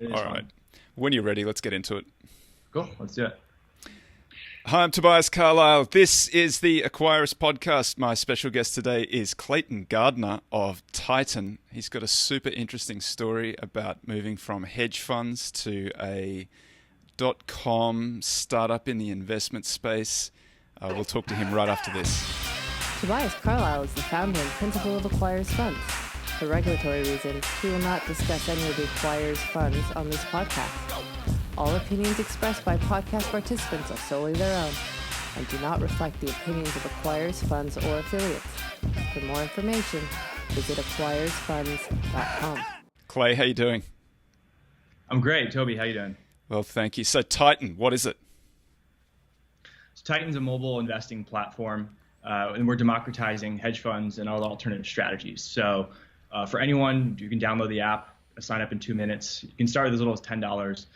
It is All fun. right. When you're ready, let's get into it. Cool. Let's do it. Hi, I'm Tobias Carlisle. This is the Acquirers podcast. My special guest today is Clayton Gardner of Titan. He's got a super interesting story about moving from hedge funds to a .com startup in the investment space. We'll talk to him right after this. Tobias Carlisle is the founder and principal of Acquirers Funds. For regulatory reasons, we will not discuss any of the Acquirers Funds on this podcast. All opinions expressed by podcast participants are solely their own and do not reflect the opinions of Acquirers Funds or affiliates. For more information, visit acquirersfunds.com. Clay, how you doing? I'm great. Toby, how you doing? Well, thank you. So Titan, what is it? So Titan's a mobile investing platform, and we're democratizing hedge funds and all alternative strategies. So for anyone, you can download the app, sign up in 2 minutes. You can start with as little as $10.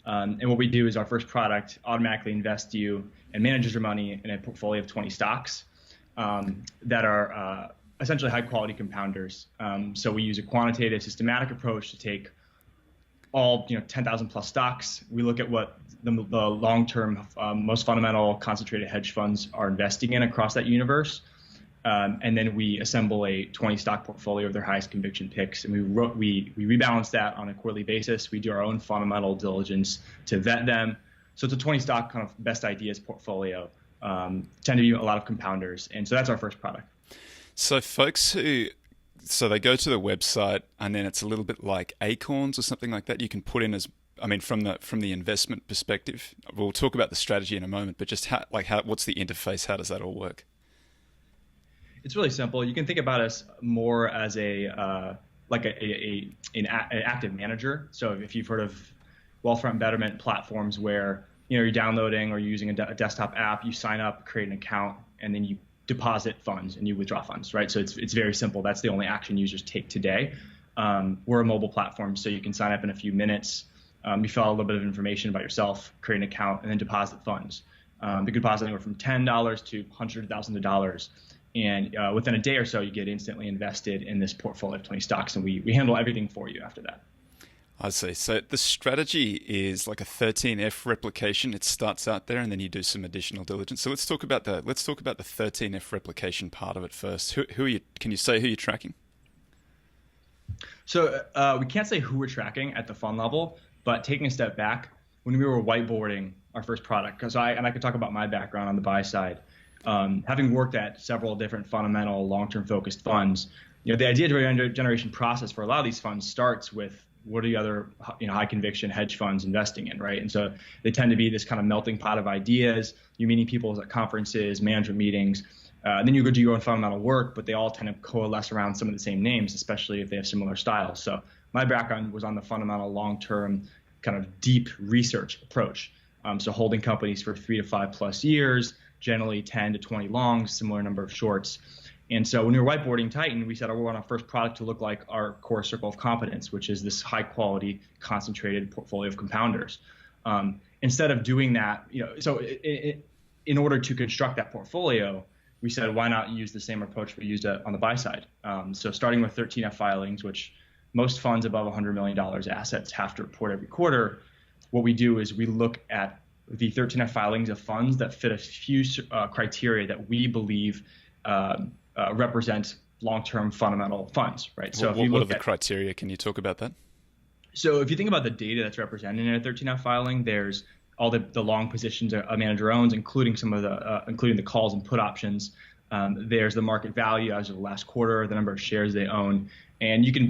And what we do is our first product automatically invests you and manages your money in a portfolio of 20 stocks that are essentially high quality compounders. So we use a quantitative, systematic approach to take all 10,000 plus stocks. We look at what the long-term, most fundamental concentrated hedge funds are investing in across that universe. And then we assemble a 20 stock portfolio of their highest conviction picks, and we rebalance that on a quarterly basis. We do our own fundamental diligence to vet them. So it's a 20 stock kind of best ideas portfolio. Tend to be a lot of compounders, and so that's our first product. So they go to the website, and then it's a little bit like Acorns or something like that. You can put in from the investment perspective. We'll talk about the strategy in a moment, but just what's the interface? How does that all work? It's really simple. You can think about us more as an active manager. So if you've heard of Wealthfront Betterment platforms where you're downloading or using a desktop app, you sign up, create an account, and then you deposit funds and you withdraw funds, right? So it's very simple. That's the only action users take today. We're a mobile platform, so you can sign up in a few minutes. You fill out a little bit of information about yourself, create an account, and then deposit funds. You can deposit anywhere from $10 to hundreds of thousands of dollars. And within a day or so, you get instantly invested in this portfolio of 20 stocks, and we handle everything for you after that. I see. So the strategy is like a 13F replication. It starts out there, and then you do some additional diligence. So let's talk about the 13F replication part of it first. Who are you? Can you say who you're tracking? So we can't say who we're tracking at the fund level, but taking a step back, when we were whiteboarding our first product, because I could talk about my background on the buy side. Having worked at several different fundamental long-term focused funds, the idea generation process for a lot of these funds starts with what are the other high conviction hedge funds investing in, right? And so they tend to be this kind of melting pot of ideas. You're meeting people at conferences, management meetings, and then you go do your own fundamental work, but they all tend to coalesce around some of the same names, especially if they have similar styles. So my background was on the fundamental long-term kind of deep research approach. So holding companies for 3 to 5 plus years, generally 10 to 20 longs, similar number of shorts. And so when we were whiteboarding Titan, we said, we want our first product to look like our core circle of competence, which is this high quality concentrated portfolio of compounders. Instead of doing that, in order to construct that portfolio, we said, why not use the same approach we used on the buy side? So starting with 13F filings, which most funds above $100 million assets have to report every quarter, what we do is we look at the 13F filings of funds that fit a few criteria that we believe represent long-term fundamental funds, right? So what are the criteria? Can you talk about that? So if you think about the data that's represented in a 13F filing, there's all the long positions a manager owns, including including the calls and put options. There's the market value as of the last quarter, the number of shares they own, and you can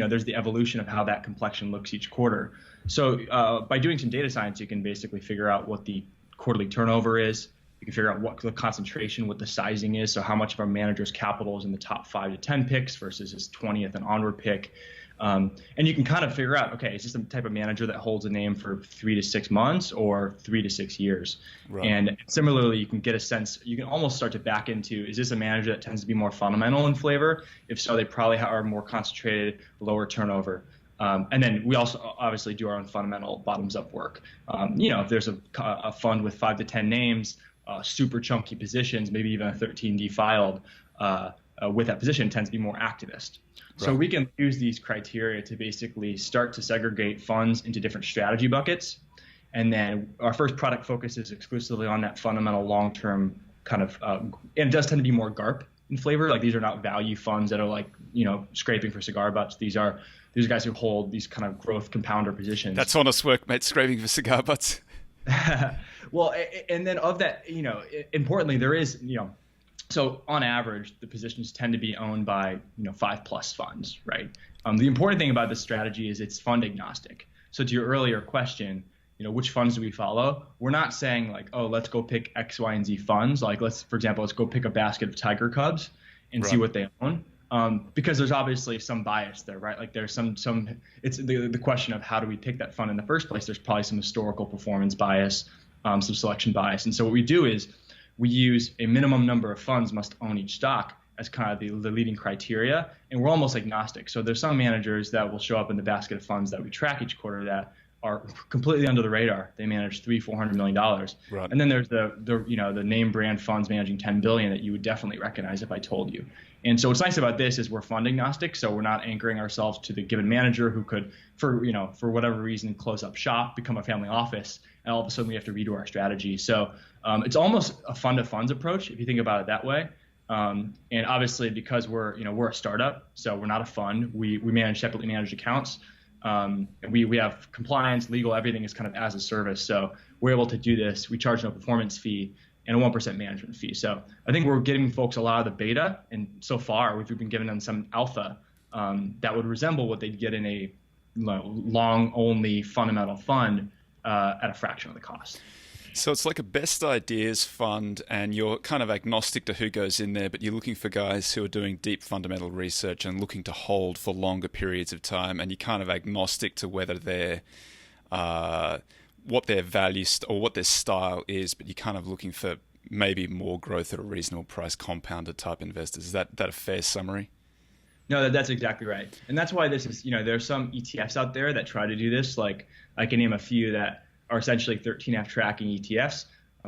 there's the evolution of how that complexion looks each quarter. So by doing some data science, you can basically figure out what the quarterly turnover is. You can figure out what the concentration, what the sizing is. So how much of our manager's capital is in the top 5 to 10 picks versus his 20th and onward pick. And you can kind of figure out, okay, is this the type of manager that holds a name for 3 to 6 months or 3 to 6 years? Right. And similarly, you can get a sense, you can almost start to back into, is this a manager that tends to be more fundamental in flavor? If so, they probably are more concentrated, lower turnover. And then we also obviously do our own fundamental bottoms up work. If there's a fund with 5 to 10 names, super chunky positions, maybe even a 13D filed, with that position tends to be more activist. So we can use these criteria to basically start to segregate funds into different strategy buckets. And then our first product focuses exclusively on that fundamental long-term kind of, and it does tend to be more GARP in flavor. Like these are not value funds that are like, scraping for cigar butts. These are guys who hold these kind of growth compounder positions. That's honest work, mate, scraping for cigar butts. Well, and then of that, importantly, there is, so on average, the positions tend to be owned by, 5+ funds, right? The important thing about this strategy is it's fund agnostic. So to your earlier question, which funds do we follow? We're not saying like, oh, let's go pick X, Y, and Z funds. Like for example, let's go pick a basket of Tiger Cubs and see what they own. Because there's obviously some bias there, right? Like there's some it's the question of how do we pick that fund in the first place? There's probably some historical performance bias, some selection bias. And so what we do is we use a minimum number of funds must own each stock as kind of the leading criteria. And we're almost agnostic. So there's some managers that will show up in the basket of funds that we track each quarter that are completely under the radar. They manage $300-400 million. Right. And then there's the name brand funds managing $10 billion that you would definitely recognize if I told you. And so what's nice about this is we're fund agnostic, so we're not anchoring ourselves to the given manager who could, for whatever reason, close up shop, become a family office, and all of a sudden we have to redo our strategy. So it's almost a fund of funds approach if you think about it that way. And obviously because we're a startup, so we're not a fund. We manage separately managed accounts. We have compliance, legal, everything is kind of as a service. So we're able to do this. We charge no performance fee and a 1% management fee. So I think we're giving folks a lot of the beta, and so far we've been giving them some alpha that would resemble what they'd get in a long only fundamental fund at a fraction of the cost. So it's like a best ideas fund, and you're kind of agnostic to who goes in there, but you're looking for guys who are doing deep fundamental research and looking to hold for longer periods of time, and you're kind of agnostic to whether they're what their value or what their style is, but you're kind of looking for maybe more growth at a reasonable price, compounded type investors. Is that a fair summary? No, that's exactly right. And that's why this is, there's some ETFs out there that try to do this. Like I can name a few that are essentially 13F tracking ETFs.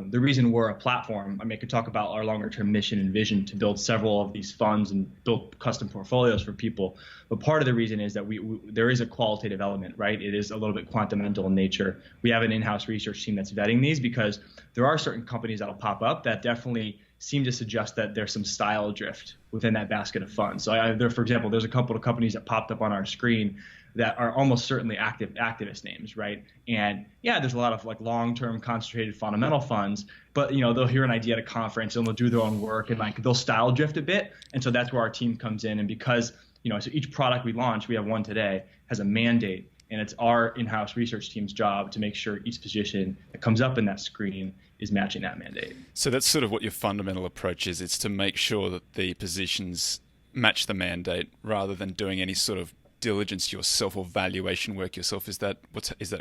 The reason we're a platform, I could talk about our longer term mission and vision to build several of these funds and build custom portfolios for people. But part of the reason is that there is a qualitative element, right? It is a little bit quantamental in nature. We have an in-house research team that's vetting these because there are certain companies that'll pop up that definitely seem to suggest that there's some style drift within that basket of funds. So for example, there's a couple of companies that popped up on our screen that are almost certainly activist names, right? And yeah, there's a lot of like long-term concentrated fundamental funds, but they'll hear an idea at a conference and they'll do their own work and like they'll style drift a bit. And so that's where our team comes in. And because, so each product we launch, we have one today, has a mandate, and it's our in-house research team's job to make sure each position that comes up in that screen is matching that mandate. So that's sort of what your fundamental approach is. It's to make sure that the positions match the mandate rather than doing any sort of diligence yourself or valuation work yourself. Is that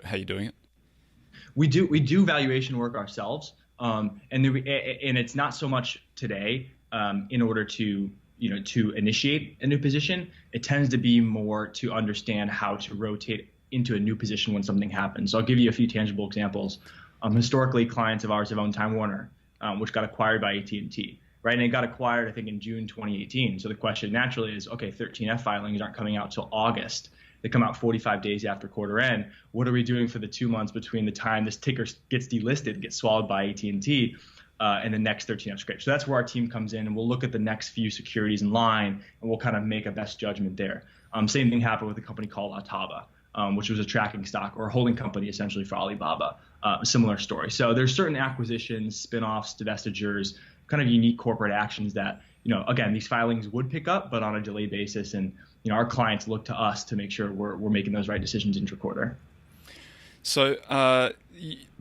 how you're doing it? We do valuation work ourselves, and it's not so much today in order to initiate a new position. It tends to be more to understand how to rotate into a new position when something happens. So I'll give you a few tangible examples. Historically, clients of ours have owned Time Warner, which got acquired by AT&T. Right, and it got acquired, I think, in June 2018. So the question naturally is, okay, 13F filings aren't coming out till August. They come out 45 days after quarter end. What are we doing for the 2 months between the time this ticker gets delisted, gets swallowed by AT&T, and the next 13F scrape? So that's where our team comes in, and we'll look at the next few securities in line, and we'll kind of make a best judgment there. Same thing happened with a company called Altaba, which was a tracking stock or a holding company essentially for Alibaba. Similar story. So there's certain acquisitions, spinoffs, divestitures, kind of unique corporate actions that, again, these filings would pick up, but on a delayed basis. And, our clients look to us to make sure we're making those right decisions intra-quarter. So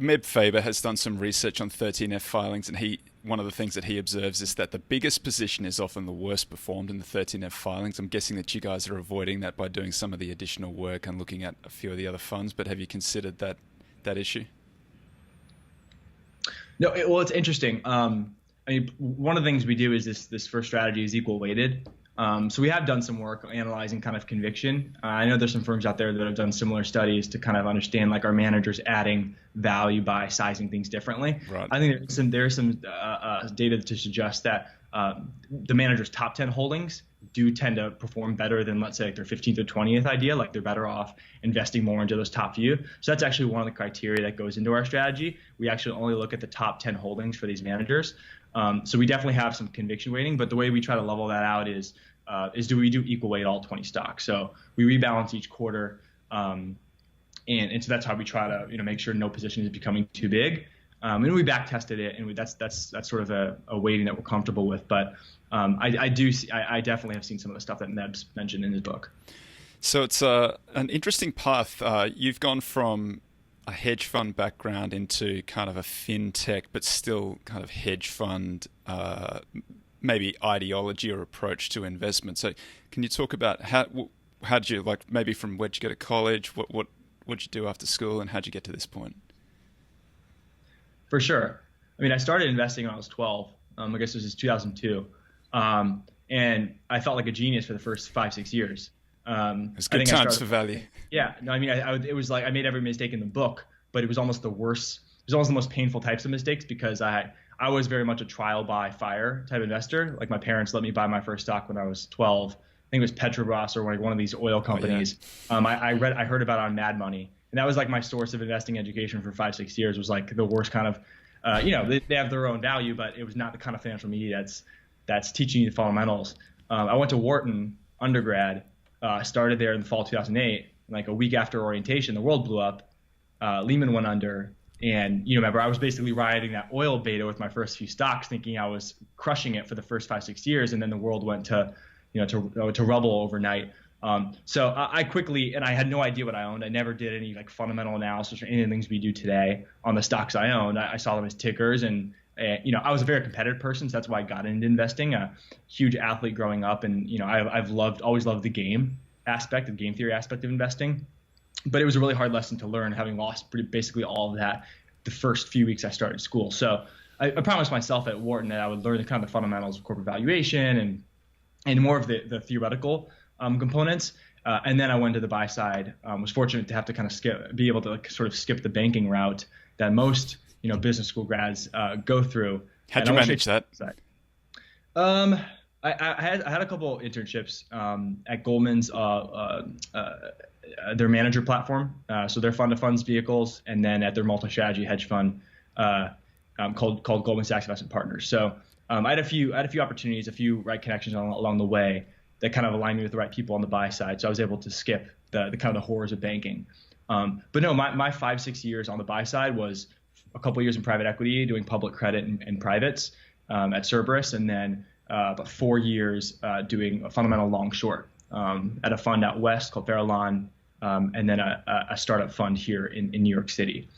Meb Faber has done some research on 13F filings, and one of the things that he observes is that the biggest position is often the worst performed in the 13F filings. I'm guessing that you guys are avoiding that by doing some of the additional work and looking at a few of the other funds, but have you considered that issue? No, it's interesting. One of the things we do is this first strategy is equal weighted. So we have done some work analyzing kind of conviction. I know there's some firms out there that have done similar studies to kind of understand like our managers adding value by sizing things differently. Right. I think there's some data to suggest that the manager's top 10 holdings do tend to perform better than, let's say, like their 15th or 20th idea. Like they're better off investing more into those top few. So that's actually one of the criteria that goes into our strategy. We actually only look at the top 10 holdings for these managers. So we definitely have some conviction weighting, but the way we try to level that out is do we do equal weight all 20 stocks? So we rebalance each quarter, and so that's how we try to make sure no position is becoming too big. And we back tested it, and that's sort of a weighting that we're comfortable with. But I definitely have seen some of the stuff that Neb's mentioned in his book. So it's an interesting path. You've gone from a hedge fund background into kind of a fintech, but still kind of hedge fund, maybe ideology or approach to investment. So can you talk about how did you, like, maybe from where'd you go to college, what'd you do after school, and how'd you get to this point? For sure. I mean, I started investing when I was 12. I guess this is 2002. And I felt like a genius for the first 5-6 years. It's good times for value. Yeah. No, I mean, it was like I made every mistake in the book, but it was almost the worst. It was almost the most painful types of mistakes because I was very much a trial by fire type investor. Like my parents let me buy my first stock when I was 12. I think it was Petrobras or like one of these oil companies. Oh, yeah. I heard about it on Mad Money. And that was like my source of investing education for 5-6 years. Was like the worst kind of, they have their own value, but it was not the kind of financial media that's teaching you the fundamentals. I went to Wharton undergrad, started there in the fall 2008. Like a week after orientation, the world blew up. Lehman went under. And remember, I was basically riding that oil beta with my first few stocks, thinking I was crushing it for the first 5-6 years. And then the world went to rubble overnight. So I quickly, and I had no idea what I owned. I never did any like fundamental analysis or any of the things we do today on the stocks I owned. I saw them as tickers, and I was a very competitive person, so that's why I got into investing. A huge athlete growing up, and I've always loved the game theory aspect of investing. But it was a really hard lesson to learn, having lost basically all of that the first few weeks I started school. So I promised myself at Wharton that I would learn the kind of the fundamentals of corporate valuation and more of the theoretical components. And then I went to the buy side. Was fortunate to have to kind of be able to like sort of skip the banking route that most business school grads go through. How'd you manage that? I had a couple internships at Goldman's, their manager platform, so their fund of funds vehicles, and then at their multi-strategy hedge fund called Goldman Sachs Investment Partners. So I had a few opportunities, a few right connections along the way that kind of aligned me with the right people on the buy side. So I was able to skip the kind of the horrors of banking. But no, my 5-6 years on the buy side was a couple of years in private equity, doing public credit and privates at Cerberus, and then about 4 years doing a fundamental long short at a fund out west called Farallon, and then a startup fund here in New York City.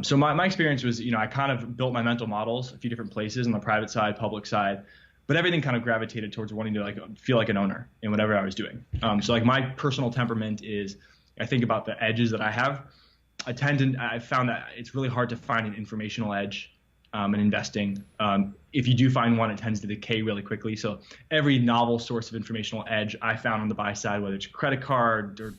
So my experience was, I kind of built my mental models a few different places on the private side, public side, but everything kind of gravitated towards wanting to like feel like an owner in whatever I was doing. So like my personal temperament is, I think about the edges that I have. I found that it's really hard to find an informational edge in investing. If you do find one, it tends to decay really quickly. So every novel source of informational edge I found on the buy side, whether it's credit card or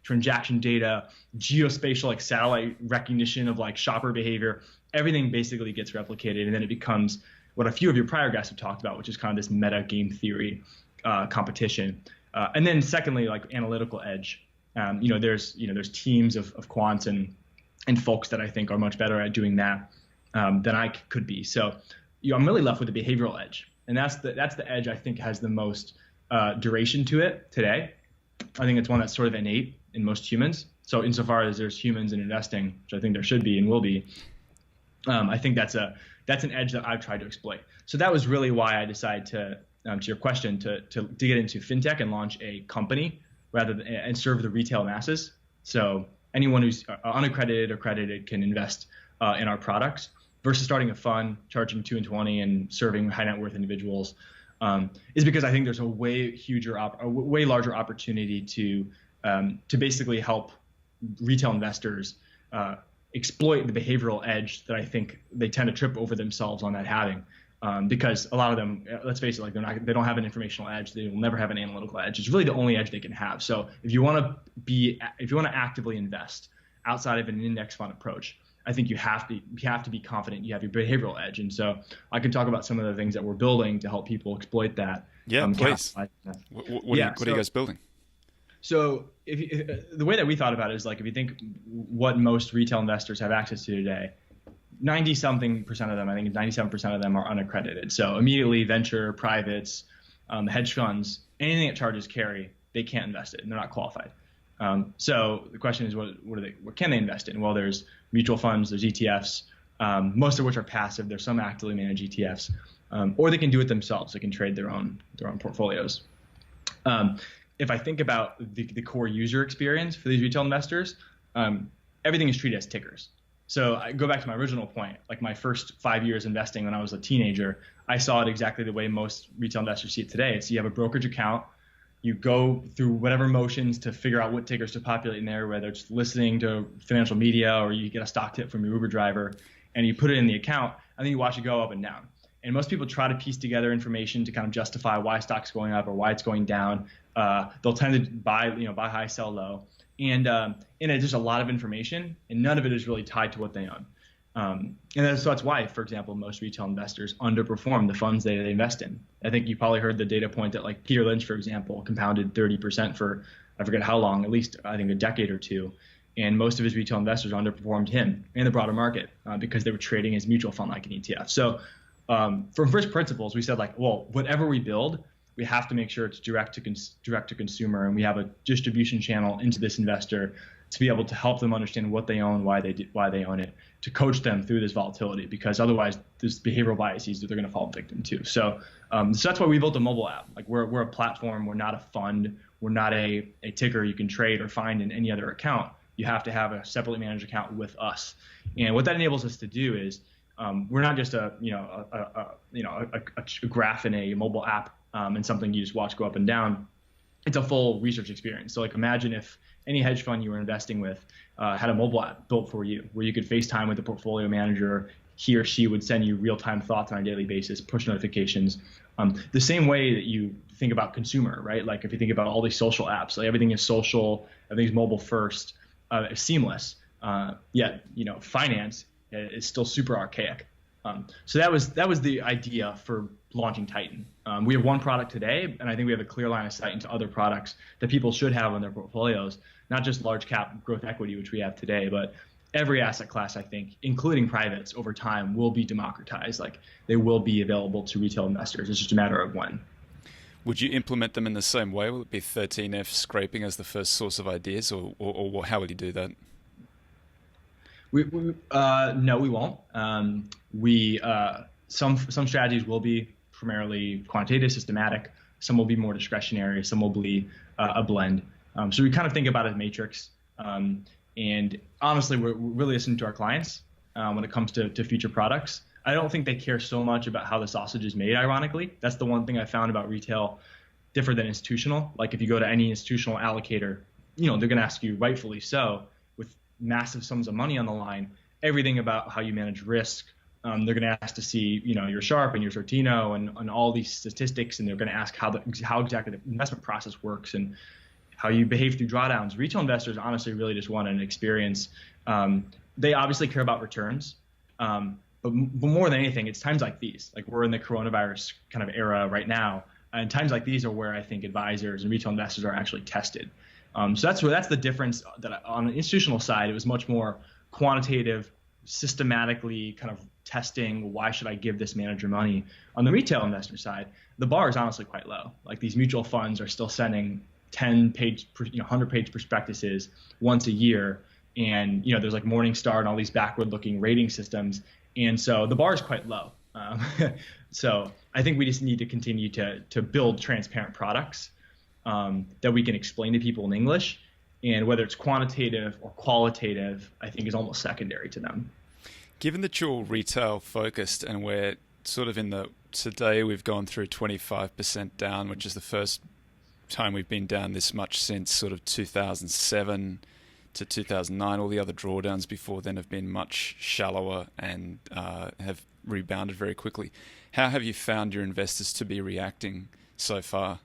transaction data, geospatial like satellite recognition of like shopper behavior, everything basically gets replicated, and then it becomes what a few of your prior guests have talked about, which is kind of this meta game theory competition. And then secondly, like analytical edge. There's teams of quants and folks that I think are much better at doing that than I could be. So I'm really left with the behavioral edge, and that's the edge I think has the most duration to it today. I think it's one that's sort of innate in most humans. So insofar as there's humans in investing, which I think there should be and will be, I think that's an edge that I've tried to exploit. So that was really why I decided to your question, to get into fintech and launch a company and serve the retail masses. So anyone who's unaccredited or accredited can invest in our products, versus starting a fund, charging 2 and 20 and serving high net worth individuals, is because I think there's a way larger opportunity to basically help retail investors exploit the behavioral edge that I think they tend to trip over themselves on that having. because a lot of them, let's face it, like they don't have an informational edge. They will never have an analytical edge. It's really the only edge they can have. So if you want to actively invest outside of an index fund approach, I think you have to be confident you have your behavioral edge. And so I can talk about some of the things that we're building to help people exploit that. Yeah, please. What are you guys building? So the way that we thought about it is like, if you think what most retail investors have access to today, 90-something% of them, I think 97% of them are unaccredited. So immediately venture, privates, hedge funds, anything that charges carry, they can't invest it and they're not qualified. So the question is, what can they invest in? Well, there's mutual funds, there's ETFs, most of which are passive. There's some actively managed ETFs, or they can do it themselves. They can trade their own portfolios. If I think about the core user experience for these retail investors, everything is treated as tickers. So I go back to my original point, like my first 5 years investing when I was a teenager, I saw it exactly the way most retail investors see it today. So you have a brokerage account, you go through whatever motions to figure out what tickers to populate in there, whether it's listening to financial media or you get a stock tip from your Uber driver, and you put it in the account, and then you watch it go up and down. And most people try to piece together information to kind of justify why stock's going up or why it's going down. They'll tend to buy high, sell low. And it's just a lot of information, and none of it is really tied to what they own. So that's why, for example, most retail investors underperform the funds they invest in. I think you probably heard the data point that like Peter Lynch, for example, compounded 30% for I forget how long, at least I think a decade or two. And most of his retail investors underperformed him and the broader market because they were trading as mutual fund like an ETF. So from first principles, we said like, well, whatever we build, we have to make sure it's direct to consumer, and we have a distribution channel into this investor to be able to help them understand what they own, why they own it, to coach them through this volatility, because otherwise there's behavioral biases that they're going to fall victim to. So that's why we built a mobile app. Like we're a platform. We're not a fund. We're not a ticker you can trade or find in any other account. You have to have a separately managed account with us. And what that enables us to do is we're not just a graph in a mobile app and something you just watch go up and down. It's a full research experience. So like imagine if any hedge fund you were investing with had a mobile app built for you where you could FaceTime with the portfolio manager. He or she would send you real-time thoughts on a daily basis, push notifications. The same way that you think about consumer, right? Like if you think about all these social apps, like everything is social, everything's mobile first, it's seamless. Yet, finance is still super archaic. So that was the idea for launching Titan. We have one product today, and I think we have a clear line of sight into other products that people should have in their portfolios, not just large cap growth equity, which we have today, but every asset class, I think, including privates over time, will be democratized. Like they will be available to retail investors. It's just a matter of when. Would you implement them in the same way? Will it be 13F scraping as the first source of ideas, or how would you do that? No, we won't. Some strategies will be primarily quantitative, systematic. Some will be more discretionary. Some will be a blend. So we kind of think about it as matrix. And honestly, we're really listening to our clients when it comes to future products. I don't think they care so much about how the sausage is made, ironically. That's the one thing I found about retail different than institutional. Like if you go to any institutional allocator, they're going to ask you, rightfully so, with massive sums of money on the line, everything about how you manage risk. They're going to ask to see, your Sharpe and your Sortino and all these statistics, and they're going to ask how exactly the investment process works and how you behave through drawdowns. Retail investors honestly really just want an experience. They obviously care about returns, but more than anything, it's times like these. Like we're in the coronavirus kind of era right now, and times like these are where I think advisors and retail investors are actually tested. So that's the difference. That on the institutional side, it was much more quantitative, systematically kind of testing. Why should I give this manager money? On the retail investor side, the bar is honestly quite low. Like these mutual funds are still sending 10-page, 100-page prospectuses once a year, and there's like Morningstar and all these backward-looking rating systems, and so the bar is quite low. So I think we just need to continue to build transparent products that we can explain to people in English, and whether it's quantitative or qualitative, I think is almost secondary to them. Given that you're retail focused and we're sort of today we've gone through 25% down, which is the first time we've been down this much since sort of 2007. to 2009. All the other drawdowns before then have been much shallower and have rebounded very quickly. How have you found your investors to be reacting so far?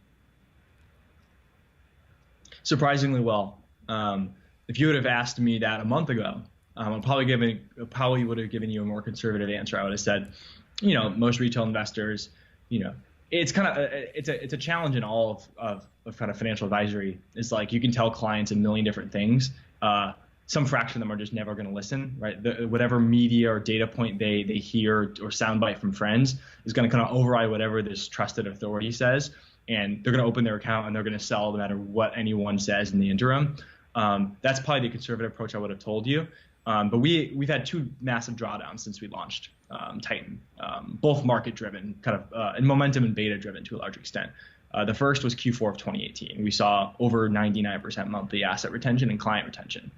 Surprisingly well. If you would have asked me that a month ago, I probably would have given you a more conservative answer. I would have said, most retail investors, it's kind of it's a challenge in all of kind of financial advisory. It's like you can tell clients a million different things. Some fraction of them are just never going to listen, right? Whatever media or data point they hear or soundbite from friends is going to kind of override whatever this trusted authority says, and they're going to open their account and they're going to sell no matter what anyone says in the interim. That's probably the conservative approach I would have told you. But we've had two massive drawdowns since we launched Titan, both market driven, kind of and momentum and beta driven to a large extent. The first was Q4 of 2018. We saw over 99% monthly asset retention and client retention.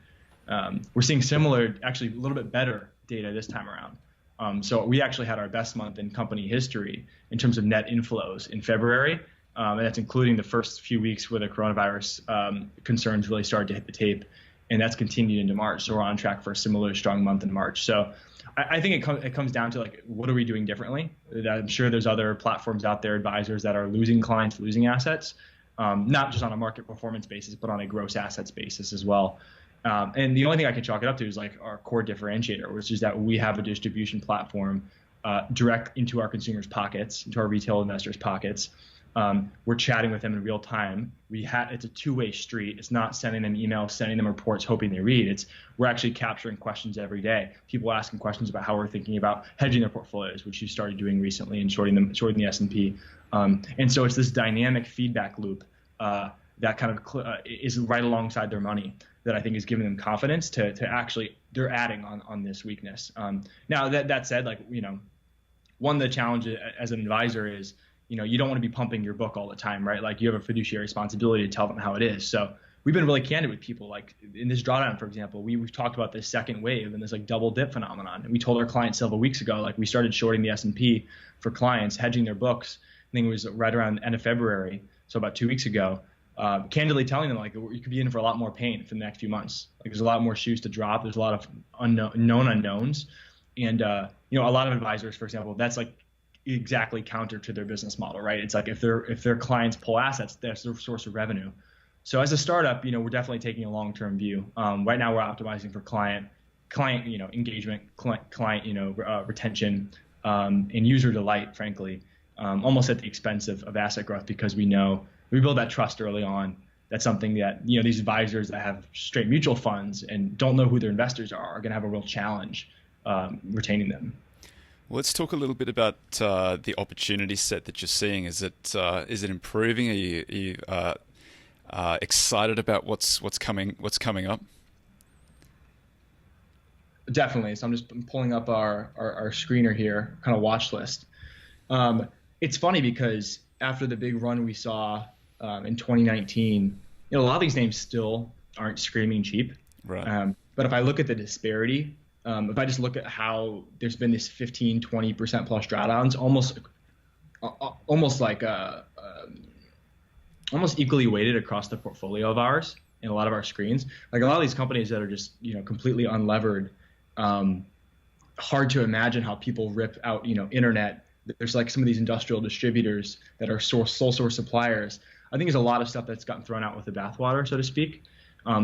We're seeing similar, actually a little bit better data this time around. So we actually had our best month in company history in terms of net inflows in February. And that's including the first few weeks where the coronavirus concerns really started to hit the tape. And that's continued into March. So we're on track for a similar strong month in March. So I think it comes down to like, what are we doing differently? I'm sure there's other platforms out there, advisors that are losing clients, losing assets, not just on a market performance basis, but on a gross assets basis as well. And the only thing I can chalk it up to is like our core differentiator, which is that we have a distribution platform direct into our consumers' pockets, into our retail investors' pockets. We're chatting with them in real time. It's a two-way street. It's not sending them emails, sending them reports, hoping they read. We're actually capturing questions every day. People asking questions about how we're thinking about hedging their portfolios, which you started doing recently, and shorting the S&P. And so it's this dynamic feedback loop that kind of is right alongside their money that I think is giving them confidence to actually they're adding on this weakness. Now that said, like one of the challenges as an advisor is you don't want to be pumping your book all the time, right? Like you have a fiduciary responsibility to tell them how it is. So we've been really candid with people. Like in this drawdown, for example, we've talked about this second wave and this like double dip phenomenon. And we told our clients several weeks ago, like we started shorting the S&P for clients, hedging their books. I think it was right around the end of February, so about 2 weeks ago. Candidly telling them like you could be in for a lot more pain for the next few months. Like there's a lot more shoes to drop. There's a lot of known unknowns, and a lot of advisors, for example, that's like exactly counter to their business model, right? It's like if their clients pull assets, that's their source of revenue. So as a startup, we're definitely taking a long-term view. Right now, we're optimizing for client engagement, client retention, and user delight, frankly, almost at the expense of asset growth, because we know we build that trust early on. That's something that these advisors that have straight mutual funds and don't know who their investors are going to have a real challenge retaining them. Well, let's talk a little bit about the opportunity set that you're seeing. Is it improving? Are you excited about what's coming up? Definitely. So I'm just pulling up our screener here, kind of watch list. It's funny because after the big run we saw in 2019, a lot of these names still aren't screaming cheap. Right. But if I look at the disparity, if I just look at how there's been this 15, 20% plus drawdowns, almost equally weighted across the portfolio of ours and a lot of our screens. Like a lot of these companies that are just completely unlevered, hard to imagine how people rip out internet. There's like some of these industrial distributors that are sole source suppliers. I think there's a lot of stuff that's gotten thrown out with the bathwater, so to speak.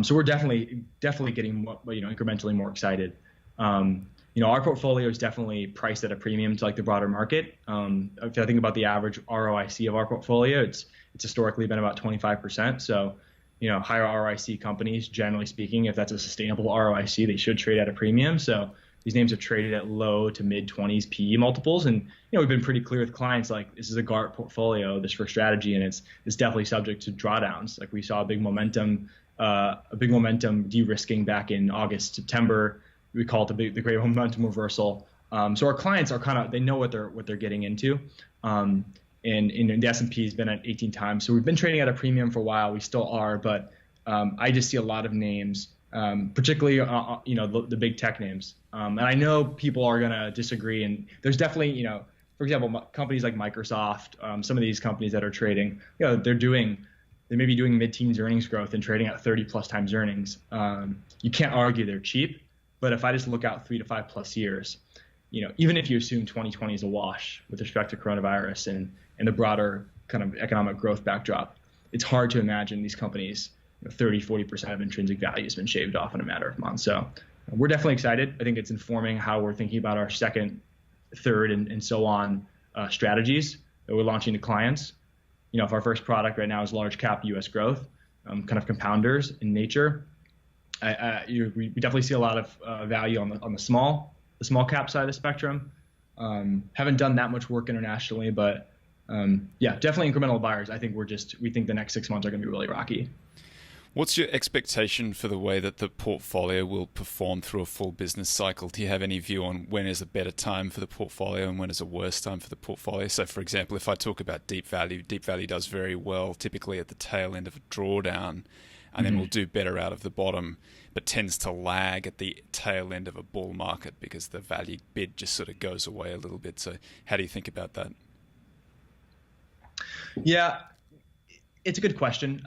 So we're definitely getting incrementally more excited. Our portfolio is definitely priced at a premium to like the broader market. If I think about the average ROIC of our portfolio, it's historically been about 25%. So, higher ROIC companies, generally speaking, if that's a sustainable ROIC, they should trade at a premium. So these names are traded at low to mid 20s PE multiples. And, we've been pretty clear with clients, like this is a GARP portfolio, this for strategy, and it's definitely subject to drawdowns. Like we saw a big momentum de-risking back in August, September. We call it the great momentum reversal. So our clients are they know what they're getting into. And the S&P has been at 18 times. So we've been trading at a premium for a while. We still are, but I just see a lot of names, particularly the big tech names. And I know people are going to disagree. And there's definitely, for example, companies like Microsoft, some of these companies that are trading, they're doing they may be doing mid-teens earnings growth and trading at 30 plus times earnings. You can't argue they're cheap, but if I just look out 3 to 5 plus years, even if you assume 2020 is a wash with respect to coronavirus and the broader kind of economic growth backdrop, it's hard to imagine these companies, 30, 40% of intrinsic value has been shaved off in a matter of months. So we're definitely excited. I think it's informing how we're thinking about our second, third, and so on strategies that we're launching to clients. If our first product right now is large cap U.S. growth, kind of compounders in nature, we definitely see a lot of value on the small cap side of the spectrum. Haven't done that much work internationally, but definitely incremental buyers. I think we think the next 6 months are going to be really rocky. What's your expectation for the way that the portfolio will perform through a full business cycle? Do you have any view on when is a better time for the portfolio and when is a worse time for the portfolio? So, for example, if I talk about deep value does very well typically at the tail end of a drawdown, and then will do better out of the bottom, but tends to lag at the tail end of a bull market because the value bid just sort of goes away a little bit. So how do you think about that? Yeah, it's a good question.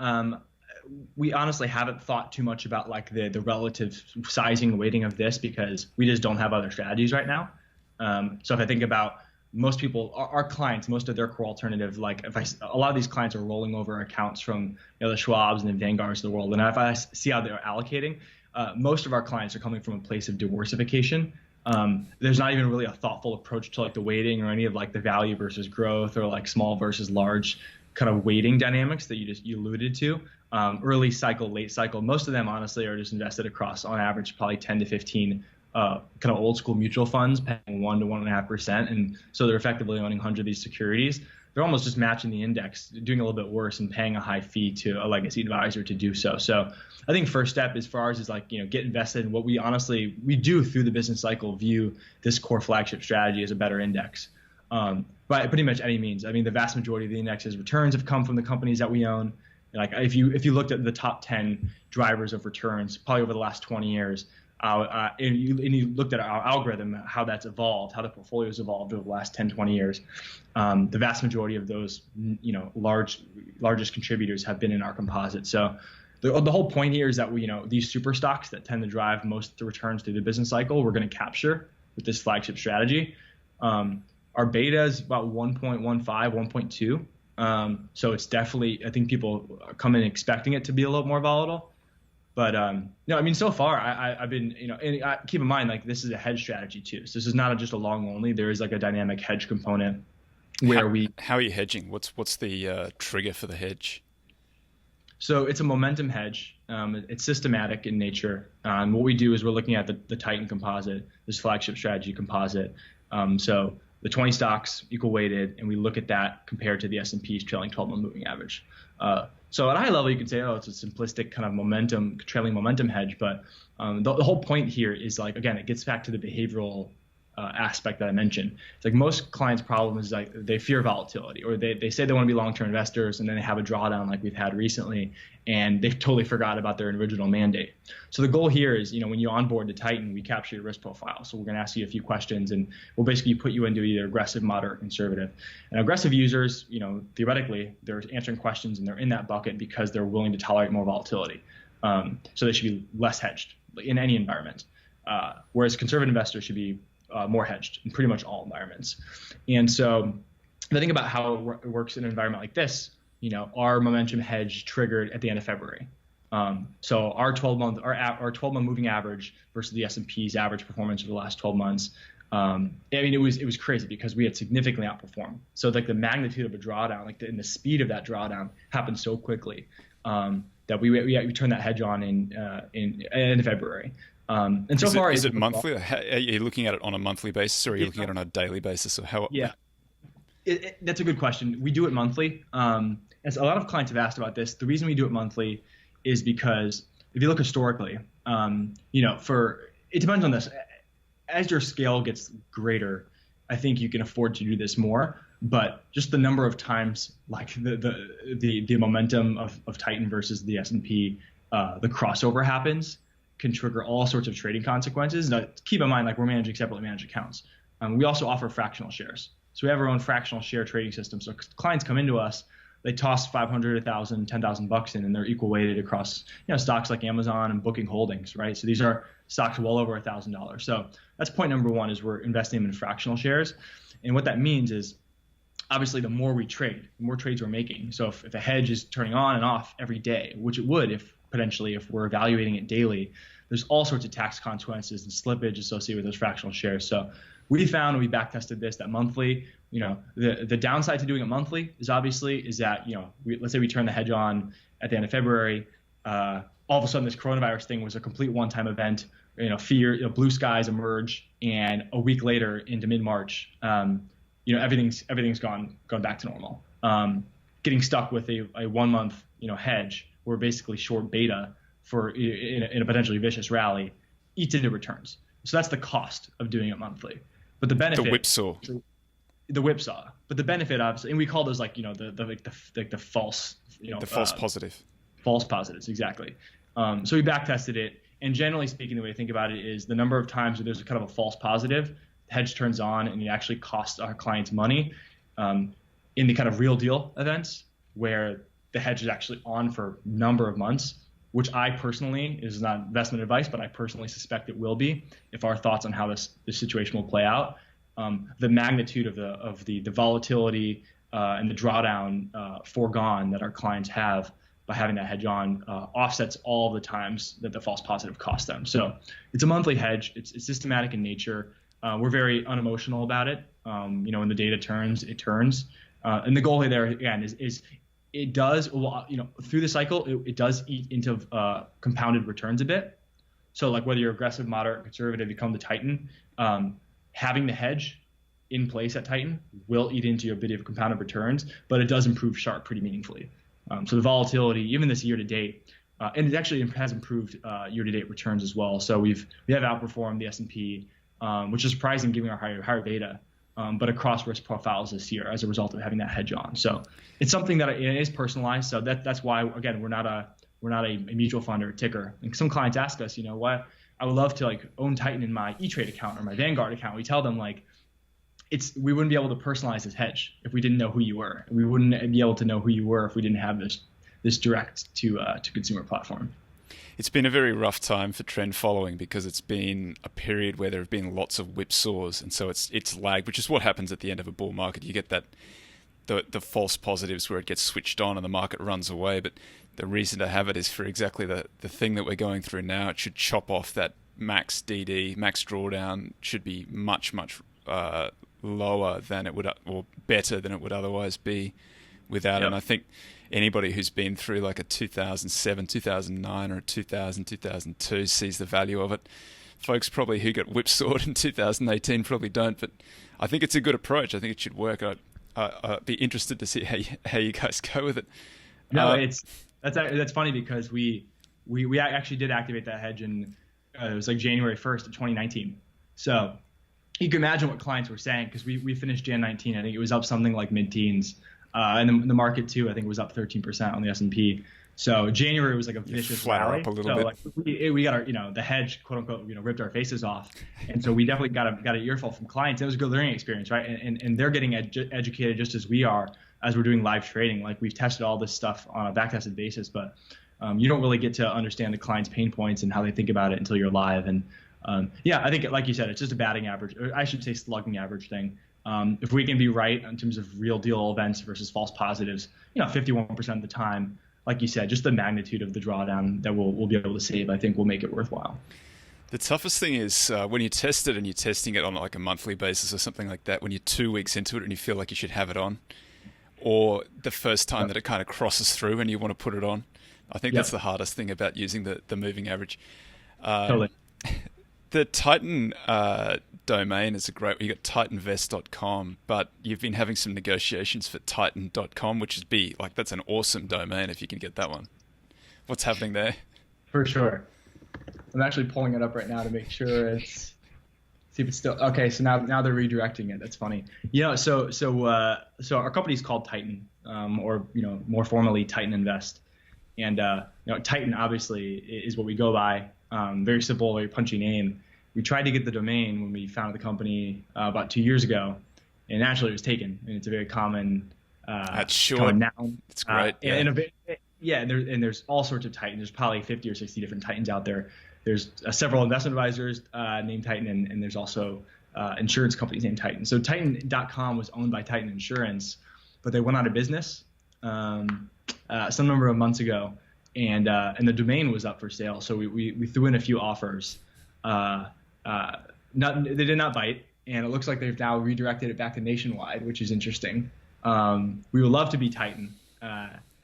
We honestly haven't thought too much about like the relative sizing and weighting of this because we just don't have other strategies right now. So if I think about most people, our clients, most of their core alternative, like a lot of these clients are rolling over accounts from the Schwabs and the Vanguards of the world. And if I see how they're allocating, most of our clients are coming from a place of diversification. There's not even really a thoughtful approach to like the weighting or any of like the value versus growth or like small versus large kind of weighting dynamics that you alluded to. Early cycle, late cycle, most of them honestly are just invested across on average probably 10 to 15 kind of old school mutual funds paying 1 to 1.5%. And so they're effectively owning 100 of these securities. They're almost just matching the index, doing a little bit worse and paying a high fee to a legacy advisor to do so. So I think first step as far as is like, get invested in what we do through the business cycle, view this core flagship strategy as a better index. By pretty much any means. I mean, the vast majority of the index's returns have come from the companies that we own. Like if you looked at the top 10 drivers of returns, probably over the last 20 years, and you looked at our algorithm, how that's evolved, how the portfolio's evolved over the last 10, 20 years, the vast majority of those, largest contributors have been in our composite. So the whole point here is that these super stocks that tend to drive most of the returns through the business cycle, we're going to capture with this flagship strategy. Our beta is about 1.15, 1.2. So it's definitely, I think people come in expecting it to be a little more volatile. But so far I've been, and keep in mind, like this is a hedge strategy too. So this is not just a long only. There is like a dynamic hedge component where How are you hedging? What's the trigger for the hedge? So it's a momentum hedge. It's systematic in nature. What we do is we're looking at the Titan composite, this flagship strategy composite. So the 20 stocks equal weighted, and we look at that compared to the S&P's trailing 12-month moving average. So at a high level, you could say, it's a simplistic kind of trailing momentum hedge. But the whole point here is like, again, it gets back to the behavioral aspect that I mentioned. It's like most clients' problem is like they fear volatility, or they say they want to be long-term investors, and then they have a drawdown like we've had recently, and they've totally forgot about their original mandate. So the goal here is, when you onboard the Titan, we capture your risk profile. So we're going to ask you a few questions, and we'll basically put you into either aggressive, moderate, conservative. And aggressive users, theoretically, they're answering questions and they're in that bucket because they're willing to tolerate more volatility. So they should be less hedged in any environment. Whereas conservative investors should be more hedged in pretty much all environments. And so the thing about how it works in an environment like this, our momentum hedge triggered at the end of February. So our 12-month moving average versus the S&P's average performance over the last 12 months. It was crazy because we had significantly outperformed. So like the magnitude of a drawdown, and the speed of that drawdown happened so quickly that we turned that hedge on in end of February. And so far, is it monthly? Are you looking at it on a monthly basis, or are you looking at it on a daily basis, or how? Yeah, that's a good question. We do it monthly. As a lot of clients have asked about this, the reason we do it monthly is because if you look historically, it depends on this. As your scale gets greater, I think you can afford to do this more. But just the number of times, like the momentum of Titan versus the S&P, the crossover happens, can trigger all sorts of trading consequences. Now, keep in mind, like we're managing separately managed accounts. We also offer fractional shares. So we have our own fractional share trading system. So clients come into us, they toss 500, 1,000, 10,000 bucks in, and they're equal weighted across, stocks like Amazon and Booking Holdings, right? So these are stocks well over $1,000. So that's point number one, is we're investing in fractional shares. And what that means is, obviously, the more we trade, the more trades we're making. So if a hedge is turning on and off every day, which it would if we're evaluating it daily, there's all sorts of tax consequences and slippage associated with those fractional shares. So we found, when we back tested this, that monthly, the downside to doing it monthly is that, let's say we turn the hedge on at the end of February, all of a sudden this coronavirus thing was a complete one-time event, fear, blue skies emerge, and a week later into mid-March, everything's gone back to normal. Getting stuck with a 1 month, hedge, we're basically short beta in a potentially vicious rally, eats into returns. So that's the cost of doing it monthly. But the benefit, the whipsaw. But the benefit, obviously, and we call those the false, the false positive. False positives, exactly. So we back tested it, and generally speaking, the way to think about it is the number of times that there's kind of a false positive, the hedge turns on, and it actually costs our clients money. In the kind of real deal events where the hedge is actually on for a number of months, which I personally, is not investment advice, but I personally suspect it will be if our thoughts on how this situation will play out. The magnitude of the volatility and the drawdown foregone that our clients have by having that hedge on offsets all the times that the false positive cost them. So it's a monthly hedge. It's systematic in nature. We're very unemotional about it. When the data turns, it turns. And the goal there, again, is it does, through the cycle, it does eat into compounded returns a bit. So like whether you're aggressive, moderate, conservative, you come to Titan, having the hedge in place at Titan will eat into your bit of compounded returns, but it does improve Sharp pretty meaningfully. So the volatility, even this year to date, and it actually has improved year to date returns as well. So we have outperformed the S&P, which is surprising given our higher beta. But across risk profiles this year as a result of having that hedge on. So it's something that it is personalized. So that's why, again, we're not a mutual fund or a ticker. And some clients ask us, what I would love to own Titan in my E-Trade account or my Vanguard account. We tell them we wouldn't be able to personalize this hedge if we didn't know who you were. We wouldn't be able to know who you were if we didn't have this direct to consumer platform. It's been a very rough time for trend following because it's been a period where there have been lots of whipsaws, and so it's lagged, which is what happens at the end of a bull market. You get that the false positives where it gets switched on and the market runs away. But the reason to have it is for exactly the thing that we're going through now. It should chop off that max DD, max drawdown should be much lower than it would, or better than it would otherwise be without it. And I think anybody who's been through like a 2007, 2009 or a 2000, 2002 sees the value of it. Folks probably who got whipsawed in 2018 probably don't, but I think it's a good approach. I think it should work. I'd be interested to see how you guys go with it. No, that's funny because we actually did activate that hedge in it was like January 1st of 2019. So you can imagine what clients were saying because we finished Jan 19. I think it was up something like mid-teens. And the market too, I think it was up 13% on the S&P. So January was like a vicious rally. Up a little bit. Like we got our, the hedge, quote unquote, ripped our faces off. And so we definitely got an earful from clients. It was a good learning experience, right? And they're getting educated just as we are as we're doing live trading. Like we've tested all this stuff on a back-tested basis, but you don't really get to understand the client's pain points and how they think about it until you're live. And I think like you said, it's just a batting average, or I should say slugging average thing. If we can be right in terms of real deal events versus false positives, 51% of the time, like you said, just the magnitude of the drawdown that we'll be able to save, I think will make it worthwhile. The toughest thing is when you test it and you're testing it on like a monthly basis or something like that, when you're 2 weeks into it and you feel like you should have it on, or the first time that it kind of crosses through and you want to put it on. I think that's the hardest thing about using the moving average. Totally. The Titan domain is a great. You got titanvest.com, but you've been having some negotiations for titan.com, which is that's an awesome domain if you can get that one. What's happening there? For sure. I'm actually pulling it up right now to make sure see if it's still okay. So now they're redirecting it. That's funny. So our company's called Titan, or more formally Titan Invest, and Titan obviously is what we go by. Very simple, very punchy name. We tried to get the domain when we founded the company about 2 years ago, and naturally it was taken. And it's a very common That's short. now. It's great. And there's all sorts of Titan. There's probably 50 or 60 different Titans out there. There's several investment advisors named Titan, and there's also insurance companies named Titan. So Titan.com was owned by Titan Insurance, but they went out of business some number of months ago, and the domain was up for sale. So we threw in a few offers. They did not bite, and it looks like they've now redirected it back to Nationwide, which is interesting. We would love to be Titan,